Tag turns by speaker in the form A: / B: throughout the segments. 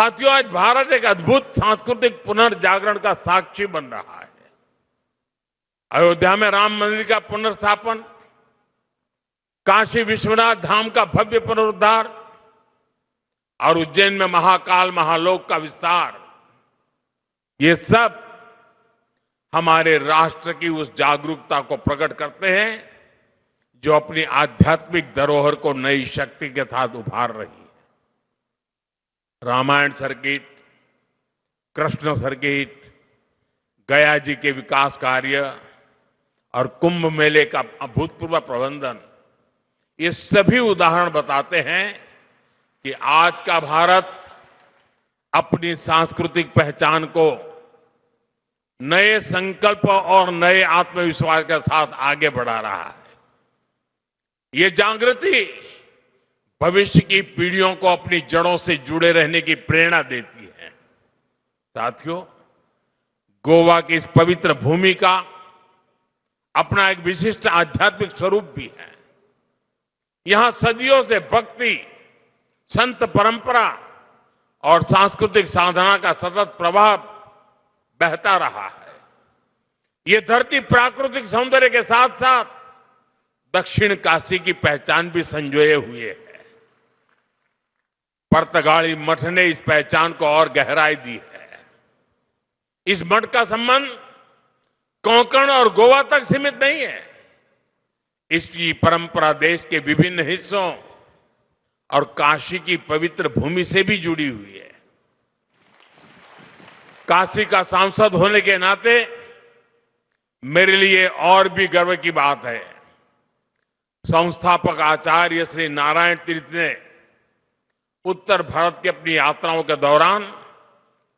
A: साथियों, आज भारत एक अद्भुत सांस्कृतिक पुनर्जागरण का साक्षी बन रहा है। अयोध्या में राम मंदिर का पुनर्स्थापन, काशी विश्वनाथ धाम का भव्य पुनरुद्धार और उज्जैन में महाकाल महालोक का विस्तार, ये सब हमारे राष्ट्र की उस जागरूकता को प्रकट करते हैं जो अपनी आध्यात्मिक धरोहर को नई शक्ति के साथ उभार रही है। रामायण सर्किट, कृष्ण सर्किट, गया जी के विकास कार्य और कुंभ मेले का अभूतपूर्व प्रबंधन, ये सभी उदाहरण बताते हैं कि आज का भारत अपनी सांस्कृतिक पहचान को नए संकल्प और नए आत्मविश्वास के साथ आगे बढ़ा रहा है। ये जागृति भविष्य की पीढ़ियों को अपनी जड़ों से जुड़े रहने की प्रेरणा देती है। साथियों, गोवा की इस पवित्र भूमि का अपना एक विशिष्ट आध्यात्मिक स्वरूप भी है। यहां सदियों से भक्ति, संत परंपरा और सांस्कृतिक साधना का सतत प्रवाह बहता रहा है। ये धरती प्राकृतिक सौंदर्य के साथ साथ दक्षिण काशी की पहचान भी संजोए हुए है। पर्तगाली मठ ने इस पहचान को और गहराई दी है। इस मठ का संबंध कोंकण और गोवा तक सीमित नहीं है। इसकी परंपरा देश के विभिन्न हिस्सों और काशी की पवित्र भूमि से भी जुड़ी हुई है। काशी का सांसद होने के नाते मेरे लिए और भी गर्व की बात है। संस्थापक आचार्य श्री नारायण तीर्थ ने उत्तर भारत की अपनी यात्राओं के दौरान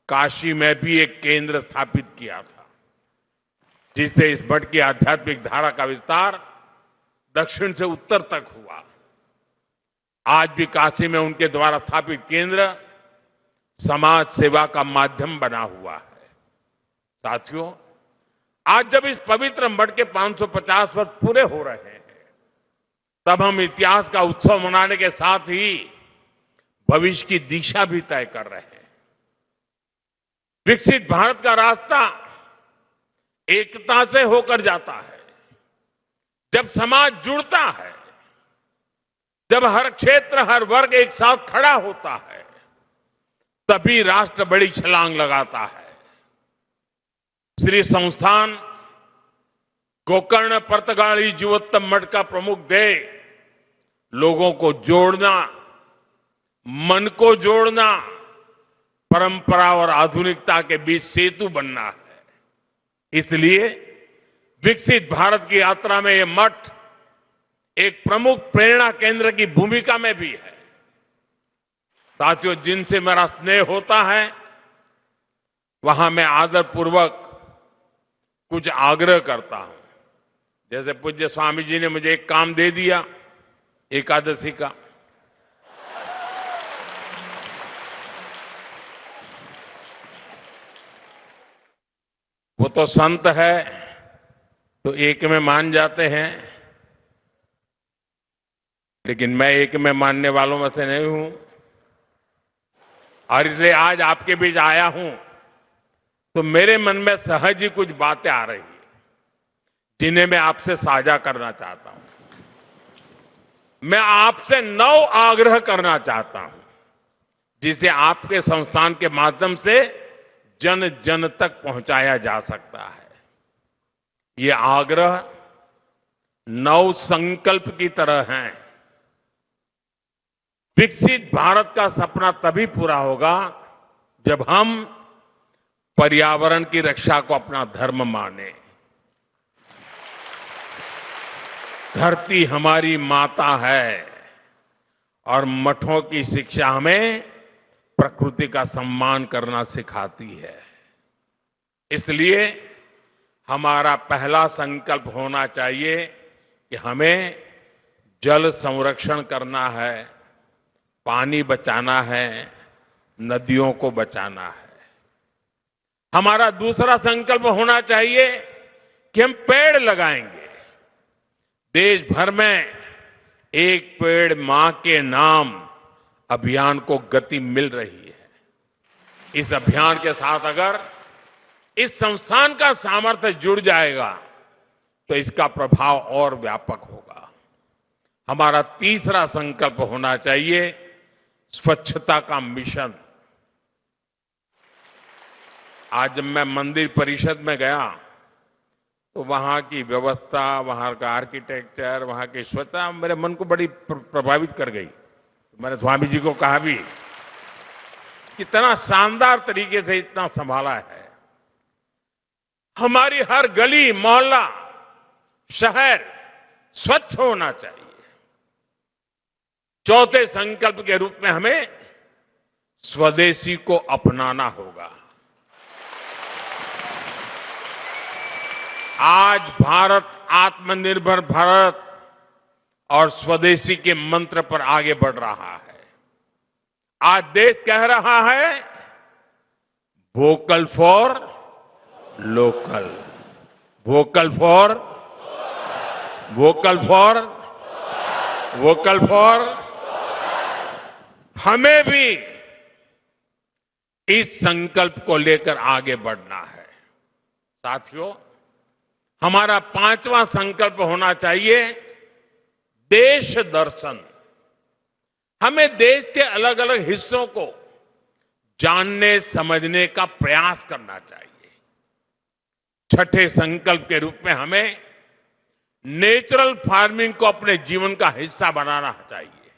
A: काशी में भी एक केंद्र स्थापित किया था, जिससे इस मठ की आध्यात्मिक धारा का विस्तार दक्षिण से उत्तर तक हुआ। आज भी काशी में उनके द्वारा स्थापित केंद्र समाज सेवा का माध्यम बना हुआ है। साथियों, आज जब इस पवित्र मठ के 550 वर्ष पूरे हो रहे हैं, तब हम इतिहास का उत्सव मनाने के साथ ही भविष्य की दिशा भी तय कर रहे हैं। विकसित भारत का रास्ता एकता से होकर जाता है। जब समाज जुड़ता है, जब हर क्षेत्र, हर वर्ग एक साथ खड़ा होता है, तभी राष्ट्र बड़ी छलांग लगाता है। श्री संस्थान गोकर्ण पर्तगाली जीवोत्तम मठ का प्रमुख ध्येय लोगों को जोड़ना, मन को जोड़ना, परंपरा और आधुनिकता के बीच सेतु बनना है। इसलिए विकसित भारत की यात्रा में यह मठ एक प्रमुख प्रेरणा केंद्र की भूमिका में भी है। साथियों, जिनसे मेरा स्नेह होता है, वहां मैं आदरपूर्वक कुछ आग्रह करता हूं। जैसे पूज्य स्वामी जी ने मुझे एक काम दे दिया एकादशी का। वो तो संत है तो एक में मान जाते हैं, लेकिन मैं एक में मानने वालों में से नहीं हूं। और इसलिए आज आपके बीच आया हूं तो मेरे मन में सहज ही कुछ बातें आ रही हैं, जिन्हें मैं आपसे साझा करना चाहता हूं। मैं आपसे 9 आग्रह करना चाहता हूं, जिसे आपके संस्थान के माध्यम से जन जन तक पहुंचाया जा सकता है। ये आग्रह 9 संकल्प की तरह हैं। विकसित भारत का सपना तभी पूरा होगा जब हम पर्यावरण की रक्षा को अपना धर्म माने। धरती हमारी माता है और मठों की शिक्षा हमें प्रकृति का सम्मान करना सिखाती है। इसलिए हमारा पहला संकल्प होना चाहिए कि हमें जल संरक्षण करना है, पानी बचाना है, नदियों को बचाना है। हमारा दूसरा संकल्प होना चाहिए कि हम पेड़ लगाएंगे। देश भर में एक पेड़ मां के नाम अभियान को गति मिल रही है। इस अभियान के साथ अगर इस संस्थान का सामर्थ्य जुड़ जाएगा तो इसका प्रभाव और व्यापक होगा। हमारा तीसरा संकल्प होना चाहिए स्वच्छता का मिशन। आज जब मैं मंदिर परिषद में गया तो वहां की व्यवस्था, वहां का आर्किटेक्चर, वहां की स्वच्छता मेरे मन को बड़ी प्रभावित कर गई। मैंने स्वामी जी को कहा भी, कितना शानदार तरीके से इतना संभाला है। हमारी हर गली मोहल्ला शहर स्वच्छ होना चाहिए। चौथे संकल्प के रूप में हमें स्वदेशी को अपनाना होगा। आज भारत आत्मनिर्भर भारत और स्वदेशी के मंत्र पर आगे बढ़ रहा है। आज देश कह रहा है vocal for local, vocal for vocal for vocal for. हमें भी इस संकल्प को लेकर आगे बढ़ना है। साथियों, हमारा पांचवा संकल्प होना चाहिए देश दर्शन। हमें देश के अलग अलग हिस्सों को जानने समझने का प्रयास करना चाहिए। छठे संकल्प के रूप में हमें नेचुरल फार्मिंग को अपने जीवन का हिस्सा बनाना चाहिए।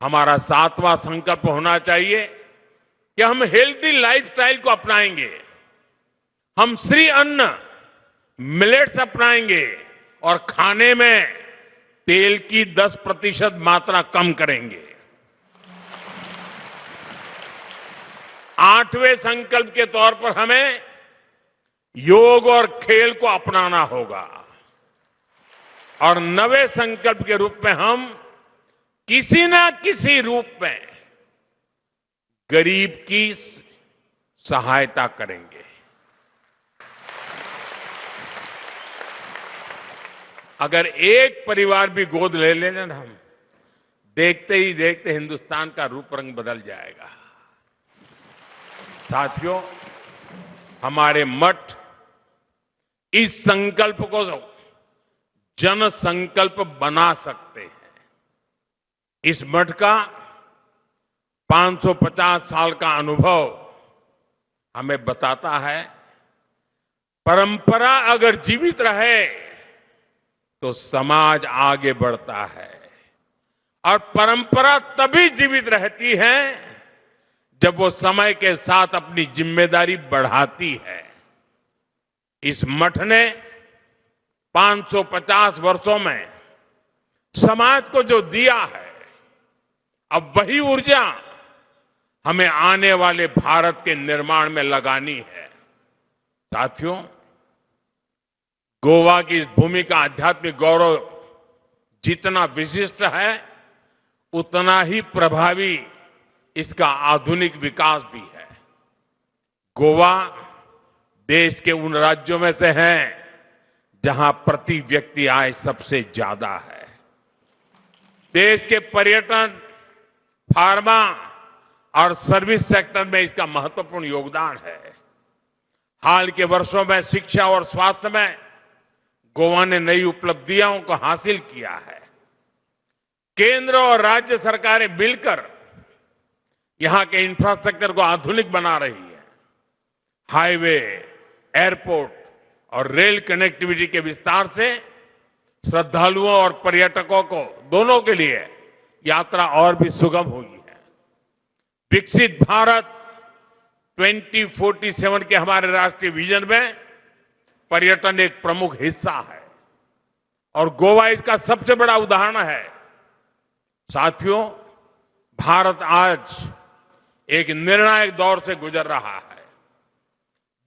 A: हमारा सातवां संकल्प होना चाहिए कि हम हेल्दी लाइफस्टाइल को अपनाएंगे। हम श्री अन्न मिलेट्स अपनाएंगे और खाने में तेल की 10% मात्रा कम करेंगे। आठवें संकल्प के तौर पर हमें योग और खेल को अपनाना होगा। और नवे संकल्प के रूप में हम किसी ना किसी रूप में गरीब की सहायता करेंगे। अगर एक परिवार भी गोद ले लेना ना हम, देखते ही देखते हिंदुस्तान का रूप रंग बदल जाएगा। साथियों, हमारे मठ इस संकल्प को जन संकल्प बना सकते हैं। इस मठ का 550 साल का अनुभव हमें बताता है, परंपरा अगर जीवित रहे तो समाज आगे बढ़ता है। और परंपरा तभी जीवित रहती है जब वो समय के साथ अपनी जिम्मेदारी बढ़ाती है। इस मठ ने 550 वर्षों में समाज को जो दिया है, अब वही ऊर्जा हमें आने वाले भारत के निर्माण में लगानी है। साथियों, गोवा की इस भूमि का आध्यात्मिक गौरव जितना विशिष्ट है, उतना ही प्रभावी इसका आधुनिक विकास भी है। गोवा देश के उन राज्यों में से है जहां प्रति व्यक्ति आय सबसे ज्यादा है। देश के पर्यटन, फार्मा और सर्विस सेक्टर में इसका महत्वपूर्ण योगदान है। हाल के वर्षों में शिक्षा और स्वास्थ्य में गोवा ने नई उपलब्धियों को हासिल किया है। केंद्र और राज्य सरकारें मिलकर यहां के इंफ्रास्ट्रक्चर को आधुनिक बना रही है। हाईवे, एयरपोर्ट और रेल कनेक्टिविटी के विस्तार से श्रद्धालुओं और पर्यटकों को दोनों के लिए यात्रा और भी सुगम हुई है। विकसित भारत 2047 के हमारे राष्ट्रीय विजन में पर्यटन एक प्रमुख हिस्सा है और गोवा इसका सबसे बड़ा उदाहरण है। साथियों, भारत आज एक निर्णायक दौर से गुजर रहा है।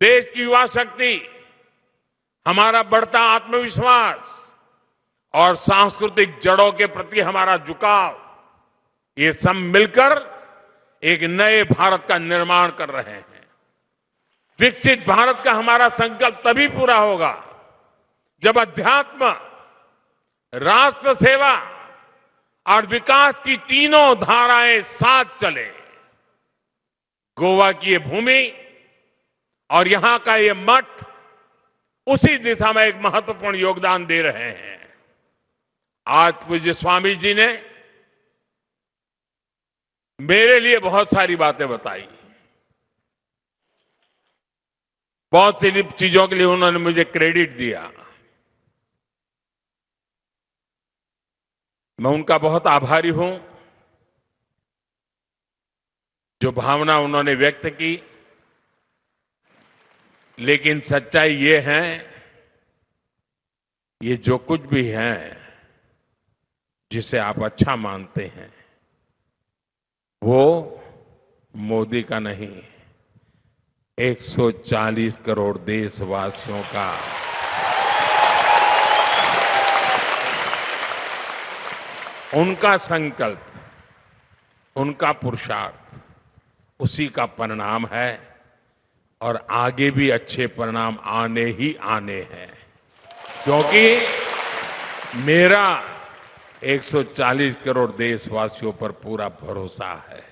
A: देश की युवा शक्ति, हमारा बढ़ता आत्मविश्वास और सांस्कृतिक जड़ों के प्रति हमारा झुकाव, ये सब मिलकर एक नए भारत का निर्माण कर रहे हैं। विकसित भारत का हमारा संकल्प तभी पूरा होगा जब अध्यात्म, राष्ट्र सेवा और विकास की तीनों धाराएं साथ चले। गोवा की ये भूमि और यहां का ये मठ उसी दिशा में एक महत्वपूर्ण योगदान दे रहे हैं। आज पूज्य स्वामी जी ने मेरे लिए बहुत सारी बातें बताई, बहुत सी चीजों के लिए उन्होंने मुझे क्रेडिट दिया। मैं उनका बहुत आभारी हूं। जो भावना उन्होंने व्यक्त की, लेकिन सच्चाई ये है, ये जो कुछ भी है जिसे आप अच्छा मानते हैं वो मोदी का नहीं, 140 करोड़ देशवासियों का उनका संकल्प, उनका पुरुषार्थ, उसी का परिणाम है और आगे भी अच्छे परिणाम आने ही आने हैं, क्योंकि मेरा 140 करोड़ देशवासियों पर पूरा भरोसा है।